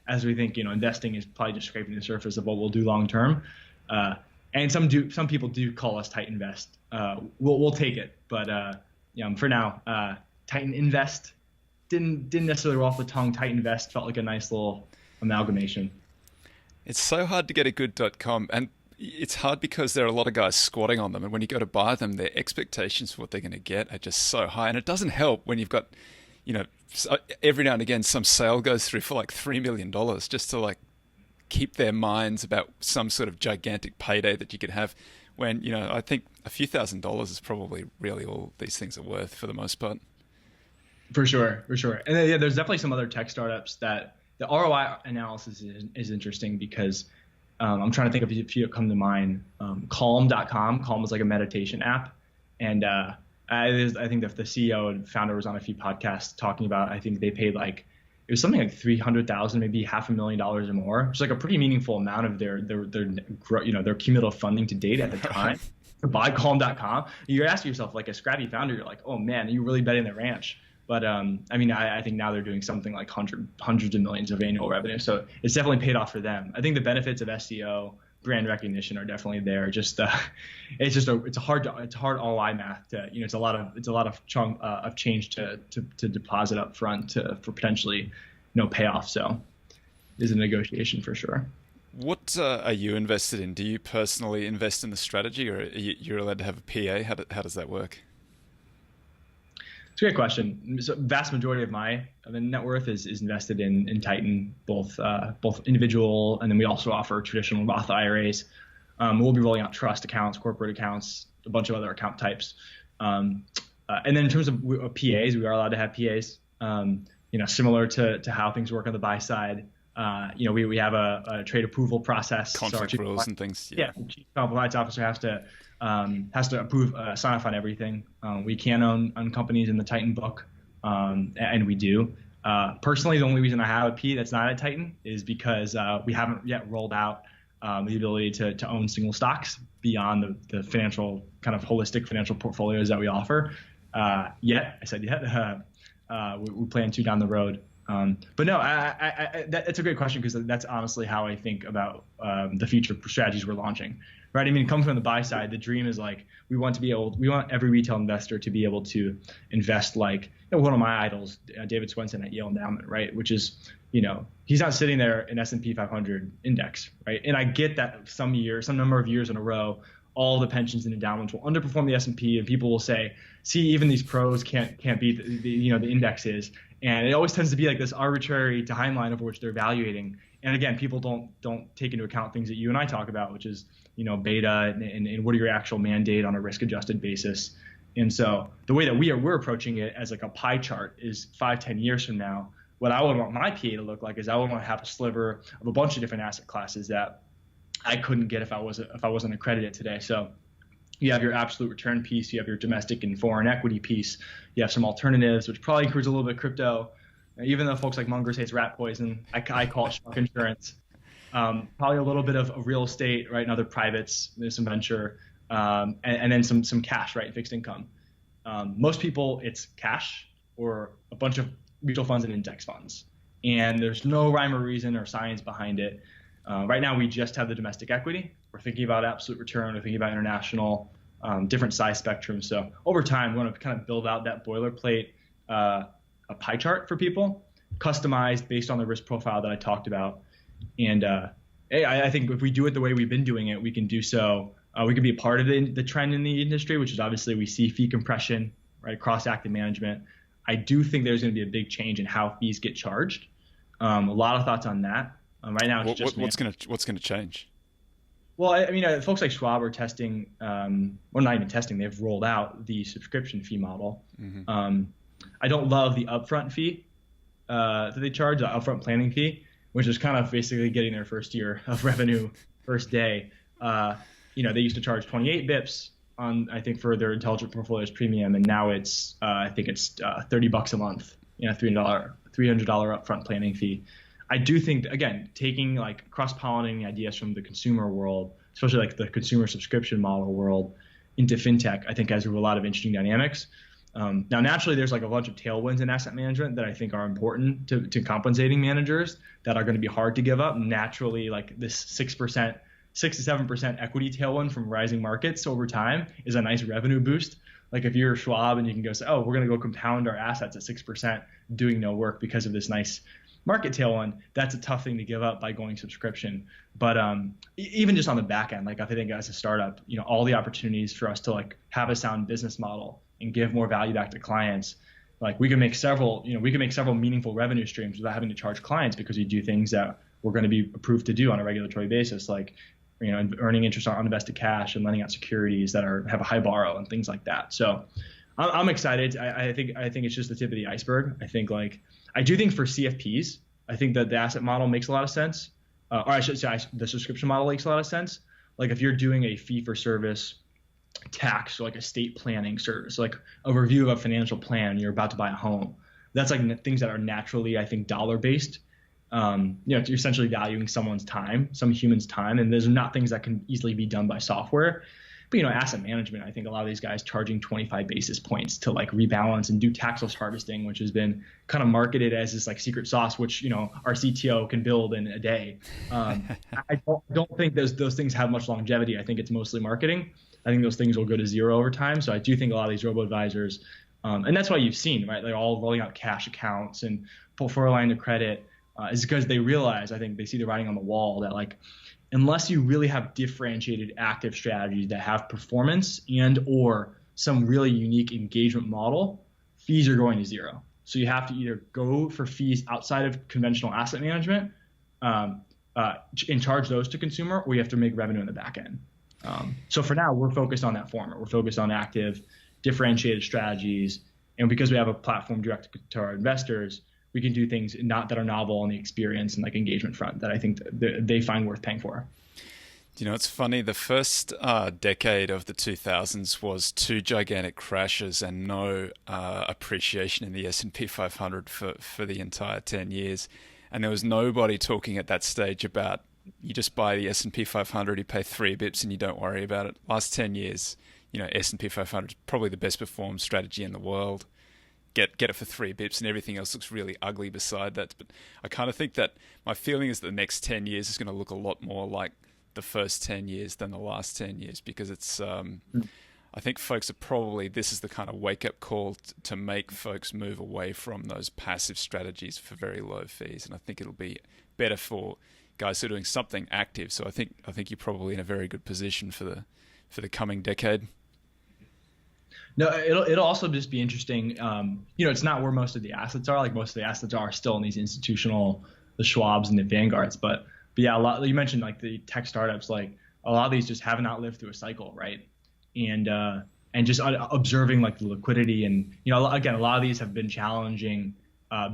as we think investing is probably just scraping the surface of what we'll do long term. And some people do call us Titan Invest. We'll take it, but for now, Titan Invest didn't necessarily roll off the tongue. Titan Invest felt like a nice little amalgamation. It's so hard to get a good .com, and it's hard because there are a lot of guys squatting on them, and when you go to buy them, their expectations for what they're going to get are just so high, and it doesn't help when you've got, every now and again some sale goes through for like $3 million just to like keep their minds about some sort of gigantic payday that you could have, when I think a few $1,000s is probably really all these things are worth for the most part. For sure. And then, there's definitely some other tech startups that the ROI analysis is interesting because I'm trying to think of a few that come to mind. Calm.com. Calm is like a meditation app. And I think that the CEO and founder was on a few podcasts talking about, I think they paid it was something like $300,000, maybe $500,000 or more. It's like a pretty meaningful amount of their cumulative funding to date at the time to buy Calm.com. You're asking yourself, like a scrappy founder, you're like, oh man, are you really betting the ranch? But I think now they're doing something like hundreds of millions of annual revenue. So it's definitely paid off for them. I think the benefits of SEO, brand recognition, are definitely there. Just it's a hard ROI math. It's a lot of chunk of change to deposit up front for potentially payoff. So it's a negotiation for sure. What are you invested in? Do you personally invest in the strategy, or you're allowed to have a PA? How does that work? It's a great question. So vast majority of my net worth is invested in Titan, both individual, and then we also offer traditional Roth IRAs. We'll be rolling out trust accounts, corporate accounts, a bunch of other account types. And then in terms of PAs, we are allowed to have PAs. Similar to how things work on the buy side. We have a trade approval process. Conflict rules and things. Yeah, the chief compliance officer has to approve, sign off on everything. We can own companies in the Titan book, and we do. Personally, the only reason I have a P that's not at Titan is because we haven't yet rolled out the ability to own single stocks beyond the financial kind of holistic financial portfolios that we offer. Yet, I said yet. We plan to down the road. But no, that's a great question, because that's honestly how I think about the future strategies we're launching. Right? I mean, coming from the buy side, the dream is we want every retail investor to be able to invest one of my idols, David Swenson at Yale Endowment, right? Which is, he's not sitting there in S&P 500 index, right? And I get that some number of years in a row, all the pensions and endowments will underperform the S&P, and people will say, see, even these pros can't beat the indexes. And it always tends to be like this arbitrary timeline over which they're evaluating. And again, people don't take into account things that you and I talk about, which is, beta and what are your actual mandate on a risk-adjusted basis. And so the way that we're approaching it as like a pie chart is 5-10 years from now, what I would want my PA to look like is I would want to have a sliver of a bunch of different asset classes that I couldn't get if I wasn't accredited today. So you have your absolute return piece, you have your domestic and foreign equity piece, you have some alternatives, which probably includes a little bit of crypto. Even though folks like Munger say it's rat poison, I call it shark insurance. Probably a little bit of real estate, right, and other privates, there's some venture, and then some cash, right, fixed income. Most people, it's cash or a bunch of mutual funds and index funds. And there's no rhyme or reason or science behind it. Right now, we just have the domestic equity. We're thinking about absolute return. We're thinking about international, different size spectrums. So over time, we want to kind of build out that boilerplate, a pie chart for people, customized based on the risk profile that I talked about. And I think if we do it the way we've been doing it, we can do so. We can be a part of the trend in the industry, which is obviously we see fee compression, right, across active management. I do think there's going to be a big change in how fees get charged. A lot of thoughts on that. Right now, it's just what's going to change? Well, I mean, folks like Schwab are testing, well, not even testing. They've rolled out the subscription fee model. Mm-hmm. I don't love the upfront fee. that they charge, the upfront planning fee, which is kind of basically getting their first year of revenue, first day. They used to charge 28 bips on, I think, for their Intelligent Portfolios Premium, and now it's I think it's $30 a month, $300 upfront planning fee. I do think, again, taking like cross-pollinating ideas from the consumer world, especially like the consumer subscription model world, into fintech, I think has a lot of interesting dynamics. Now, naturally, there's like a bunch of tailwinds in asset management that I think are important to compensating managers that are going to be hard to give up. Naturally, like this 6 to 7% equity tailwind from rising markets over time is a nice revenue boost. Like if you're Schwab and you can go say, oh, we're going to go compound our assets at 6% doing no work because of this nice market tailwind, that's a tough thing to give up by going subscription. But even just on the back end, like I think as a startup, all the opportunities for us to like have a sound business model and give more value back to clients, like we can make several meaningful revenue streams without having to charge clients because we do things that we're going to be approved to do on a regulatory basis, like earning interest on uninvested cash and lending out securities that have a high borrow and things like that. So I'm excited. I think it's just the tip of the iceberg. I do think for CFPs, I think that the asset model makes a lot of sense. Or I should say the subscription model makes a lot of sense. Like if you're doing a fee for service tax, or like estate planning service, like a review of a financial plan, you're about to buy a home. That's like things that are naturally, I think, dollar based. You're essentially valuing someone's time, some human's time, and those are not things that can easily be done by software. But asset management, I think a lot of these guys charging 25 basis points to like rebalance and do tax loss harvesting, which has been kind of marketed as this like secret sauce, which our CTO can build in a day. I don't think those things have much longevity. I think it's mostly marketing. I think those things will go to zero over time. So I do think a lot of these robo-advisors, and that's why you've seen, right, they're all rolling out cash accounts and portfolio line of credit, is because they realize, I think they see the writing on the wall that like, unless you really have differentiated active strategies that have performance and or some really unique engagement model, fees are going to zero. So you have to either go for fees outside of conventional asset management and charge those to consumer, or you have to make revenue in the back end. So for now, we're focused on that former. We're focused on active, differentiated strategies. And because we have a platform direct to our investors, we can do things that are novel on the experience and like engagement front that I think they find worth paying for. It's funny. The first decade of the 2000s was two gigantic crashes and no appreciation in the S&P 500 for the entire 10 years. And there was nobody talking at that stage about you just buy the S&P 500, you pay 3 bips and you don't worry about it. Last 10 years, S&P 500 is probably the best performed strategy in the world. Get it for 3 bips and everything else looks really ugly beside that. But I kind of think that my feeling is that the next 10 years is going to look a lot more like the first 10 years than the last 10 years because it's, I think folks are probably, this is the kind of wake up call to make folks move away from those passive strategies for very low fees. And I think it'll be better for guys who are doing something active. So I think you're probably in a very good position for the coming decade. No, it'll also just be interesting. It's not where most of the assets are. Like most of the assets are still in these institutional, the Schwabs and the Vanguards. But yeah, you mentioned like the tech startups. Like a lot of these just haven't outlived through a cycle, right? And just observing like the liquidity and again, a lot of these have been challenging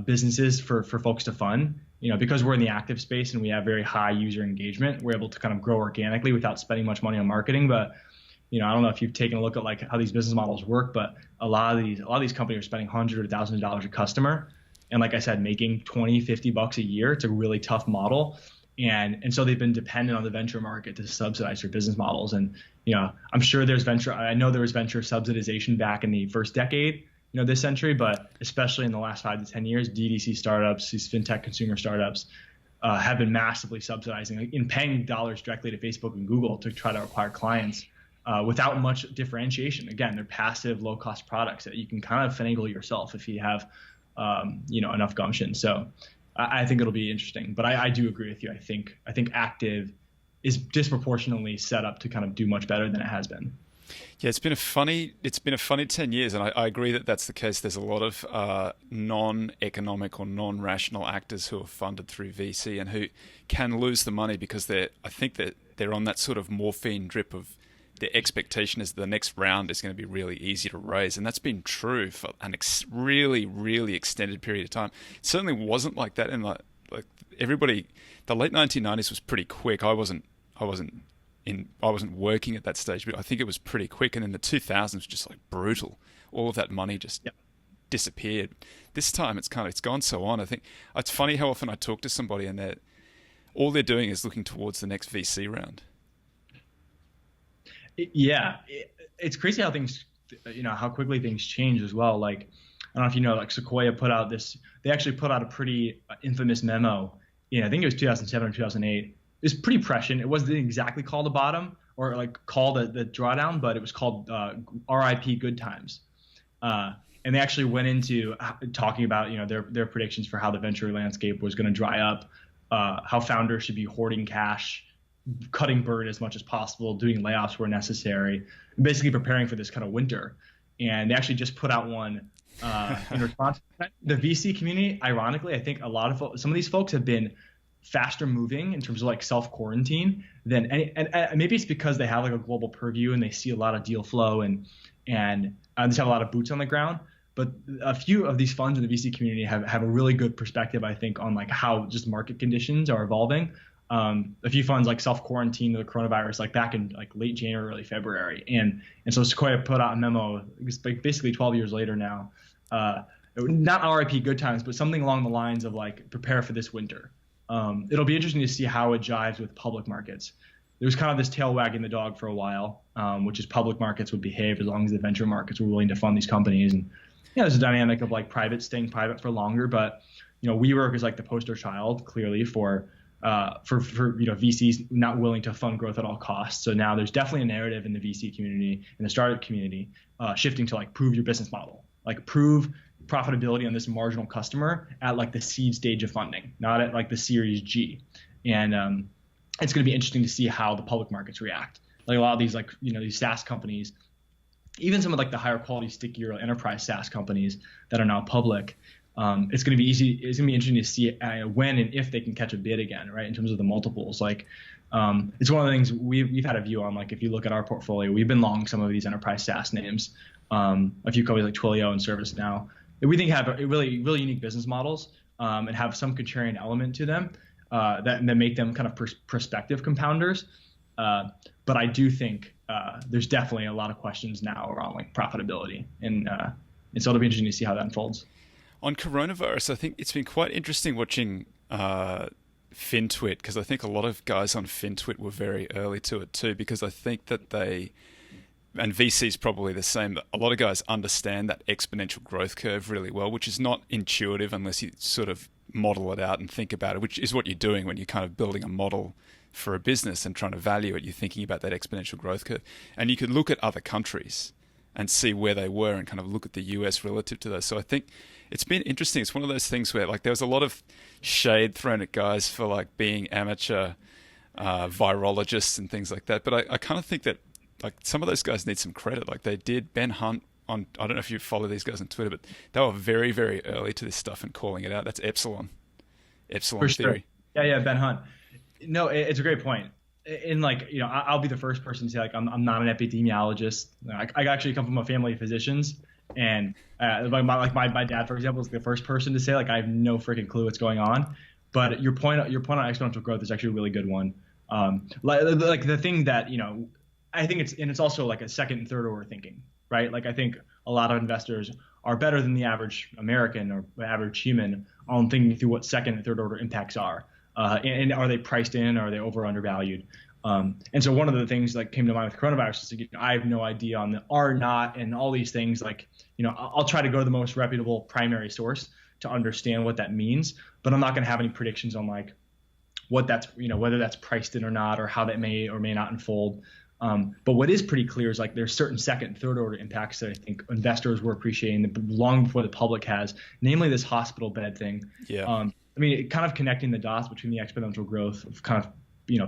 businesses for folks to fund. Because we're in the active space and we have very high user engagement, we're able to kind of grow organically without spending much money on marketing. But I don't know if you've taken a look at like how these business models work, but a lot of these companies are spending hundreds of thousands of dollars a customer. And like I said, making $20-$50 a year, it's a really tough model. And so they've been dependent on the venture market to subsidize their business models. And, I'm sure I know there was venture subsidization back in the first decade, this century, but especially in the last 5 to 10 years, DDC startups, these fintech consumer startups have been massively subsidizing and paying dollars directly to Facebook and Google to try to acquire clients. Without much differentiation. Again, they're passive, low-cost products that you can kind of finagle yourself if you have, enough gumption. So I think it'll be interesting. But I do agree with you. I think active is disproportionately set up to kind of do much better than it has been. Yeah, it's been a funny 10 years, and I agree that that's the case. There's a lot of non-economic or non-rational actors who are funded through VC and who can lose the money because I think that they're on that sort of morphine drip of the expectation is the next round is going to be really easy to raise, and that's been true for an really, really extended period of time. It certainly wasn't like that in like everybody. The late 1990s was pretty quick. I wasn't working at that stage, but I think it was pretty quick. And then the 2000s was just like brutal. All of that money just disappeared. This time it's gone so on. I think it's funny how often I talk to somebody and all they're doing is looking towards the next VC round. Yeah, it's crazy how things, how quickly things change as well. Like, I don't know if you know, like Sequoia they actually put out a pretty infamous memo I think it was 2007 or 2008. It was pretty prescient. It wasn't exactly called a bottom or like called the drawdown, but it was called RIP Good Times. And they actually went into talking about, their predictions for how the venture landscape was going to dry up, how founders should be hoarding cash, cutting burn as much as possible, doing layoffs where necessary, basically preparing for this kind of winter. And they actually just put out one in response. The VC community, ironically, I think some of these folks have been faster moving in terms of like self-quarantine than any, and maybe it's because they have like a global purview and they see a lot of deal flow and just have a lot of boots on the ground. But a few of these funds in the VC community have a really good perspective, I think, on like how just market conditions are evolving. A few funds like self-quarantine the coronavirus, like back in like late January, early February. And so Sequoia put out a memo, like basically 12 years later now, not RIP Good Times, but something along the lines of like, prepare for this winter. It'll be interesting to see how it jives with public markets. There was kind of this tail wagging the dog for a while, which is public markets would behave as long as the venture markets were willing to fund these companies. And there's a dynamic of like staying private for longer, but WeWork is like the poster child clearly for VCs not willing to fund growth at all costs. So now there's definitely a narrative in the VC community and the startup community shifting to like prove your business model, like prove profitability on this marginal customer at like the seed stage of funding, not at like the Series G. And it's going to be interesting to see how the public markets react. Like a lot of these these SaaS companies, even some of like the higher quality, stickier enterprise SaaS companies that are now public. It's going to be interesting to see when and if they can catch a bid again, right? In terms of the multiples, like it's one of the things we've had a view on. Like if you look at our portfolio, we've been long some of these enterprise SaaS names, a few companies like Twilio and ServiceNow, that we think have really unique business models and have some contrarian element to them that make them kind of prospective compounders. But I do think there's definitely a lot of questions now around like profitability, and so it'll be interesting to see how that unfolds. On coronavirus, I think it's been quite interesting watching FinTwit, because I think a lot of guys on FinTwit were very early to it too, because I think that and VC's probably the same, but a lot of guys understand that exponential growth curve really well, which is not intuitive unless you sort of model it out and think about it, which is what you're doing when you're kind of building a model for a business and trying to value it. You're thinking about that exponential growth curve. And you could look at other countries and see where they were and kind of look at the US relative to those. So I think it's been interesting. It's one of those things where like there was a lot of shade thrown at guys for like being amateur virologists and things like that. But I kind of think that like some of those guys need some credit. Like they did. Ben Hunt I don't know if you follow these guys on Twitter, but they were very, very early to this stuff and calling it out. That's Epsilon for theory. Sure. Yeah, Ben Hunt. No, it's a great point. In like, I'll be the first person to say like I'm not an epidemiologist. I actually come from a family of physicians, and my dad, for example, is the first person to say like I have no freaking clue what's going on. But your point on exponential growth is actually a really good one. Like the thing that I think it's also like a second and third order thinking, right? Like I think a lot of investors are better than the average American or average human on thinking through what second and third order impacts are. And are they priced in? Or are they over undervalued? And so one of the things that came to mind with coronavirus is I have no idea on the R not and all these things. Like, I'll try to go to the most reputable primary source to understand what that means, but I'm not going to have any predictions on like what that's, whether that's priced in or not, or how that may or may not unfold. But what is pretty clear is like there's certain second and third order impacts that I think investors were appreciating long before the public has, namely this hospital bed thing. Yeah. Kind of connecting the dots between the exponential growth of kind of,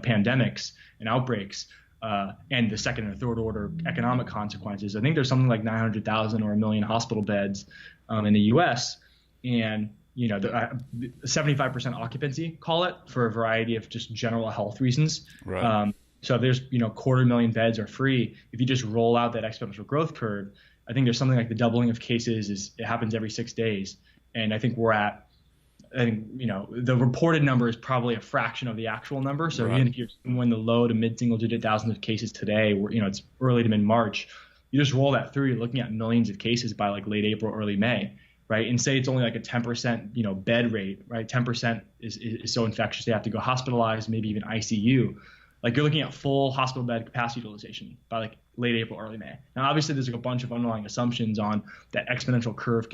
pandemics and outbreaks and the second and third order economic consequences. I think there's something like 900,000 or 1 million hospital beds in the U.S. and 75% occupancy, call it, for a variety of just general health reasons. Right. So if there's, 250,000 beds are free, if you just roll out that exponential growth curve, I think there's something like the doubling of cases it happens every 6 days. And I think the reported number is probably a fraction of the actual number. So Right. even if you're in the low to mid single digit thousands of cases today, where, it's early to mid March, you just roll that through, you're looking at millions of cases by like late April, early May. Right. And say it's only like a 10%, bed rate, right? 10% is so infectious they have to go hospitalized, maybe even ICU. Like you're looking at full hospital bed capacity utilization by like late April, early May. Now, obviously, there's like a bunch of underlying assumptions on that exponential curve,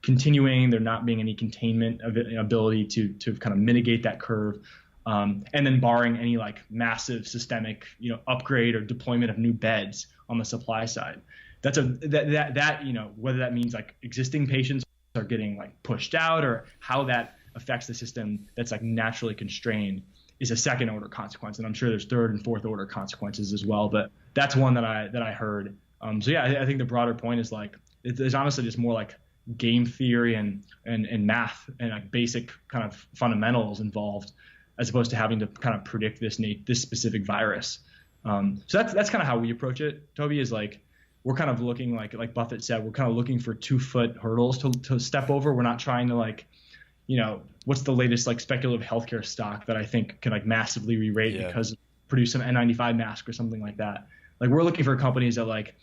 continuing, there not being any containment ability to kind of mitigate that curve, and then barring any like massive systemic, upgrade or deployment of new beds on the supply side. That's whether that means like existing patients are getting like pushed out or how that affects the system that's like naturally constrained is a second order consequence. And I'm sure there's third and fourth order consequences as well. But that's one that I heard. So yeah, I think the broader point is like, there's honestly just more like game theory and math and like basic kind of fundamentals involved, as opposed to having to kind of predict this specific virus. So that's kind of how we approach it, Toby, is like, we're kind of looking like Buffett said, we're kind of looking for 2-foot hurdles to step over. We're not trying to like, what's the latest like speculative healthcare stock that I think can like massively re-rate because produce an N95 mask or something like that. Like we're looking for companies that like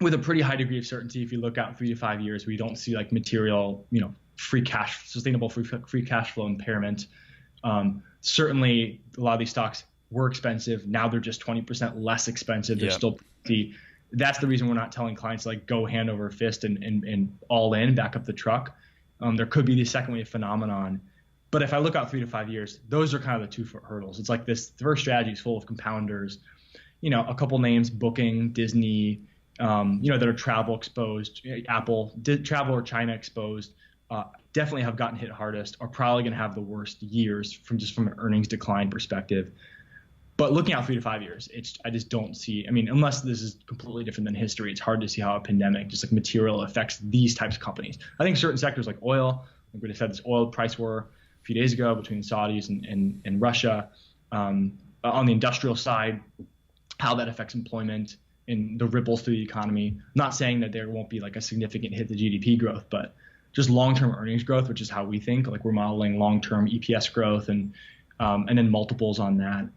with a pretty high degree of certainty, if you look out 3 to 5 years, we don't see like material, sustainable free cash flow impairment. Certainly a lot of these stocks were expensive. Now they're just 20% less expensive. They're still pretty. That's the reason we're not telling clients like go hand over fist and all in, back up the truck. There could be the second wave phenomenon. But if I look out 3 to 5 years, those are kind of the 2-foot hurdles. It's like this first strategy is full of compounders, a couple names, Booking, Disney, that are travel exposed, Apple, travel or China exposed, definitely have gotten hit hardest, are probably going to have the worst years from an earnings decline perspective. But looking out 3 to 5 years, I just don't see, unless this is completely different than history, it's hard to see how a pandemic, just like material, affects these types of companies. I think certain sectors like oil, like we just had this oil price war a few days ago between the Saudis and Russia. On the industrial side, how that affects employment and the ripples through the economy. I'm not saying that there won't be like a significant hit to GDP growth, but just long-term earnings growth, which is how we think, like we're modeling long-term EPS growth and then multiples on that.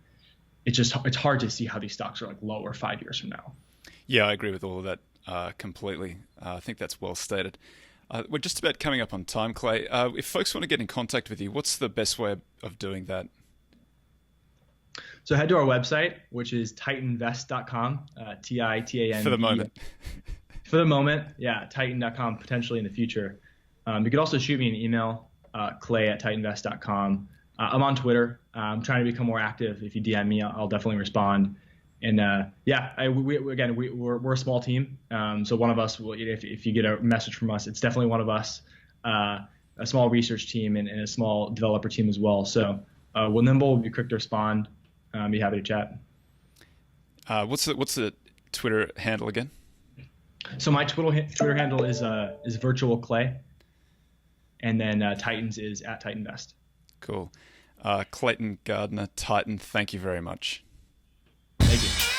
It's hard to see how these stocks are like lower 5 years from now. Yeah, I agree with all of that completely. I think that's well stated. We're just about coming up on time, Clay. If folks want to get in contact with you, what's the best way of doing that? So head to our website, which is titanvest.com, Titan. For the moment. For the moment, yeah, titan.com, potentially in the future. You could also shoot me an email, clay@titanvest.com. I'm on Twitter. I'm trying to become more active. If you DM me, I'll definitely respond. And we're a small team. So one of us will, if you get a message from us, it's definitely one of us. A small research team and a small developer team as well. So we're nimble. We'll be quick to respond. Be happy to chat. What's the Twitter handle again? So my Twitter handle is virtual Clay, and then Titans is @TitanVest. Cool. Clayton Gardner, Titan, thank you very much. Thank you.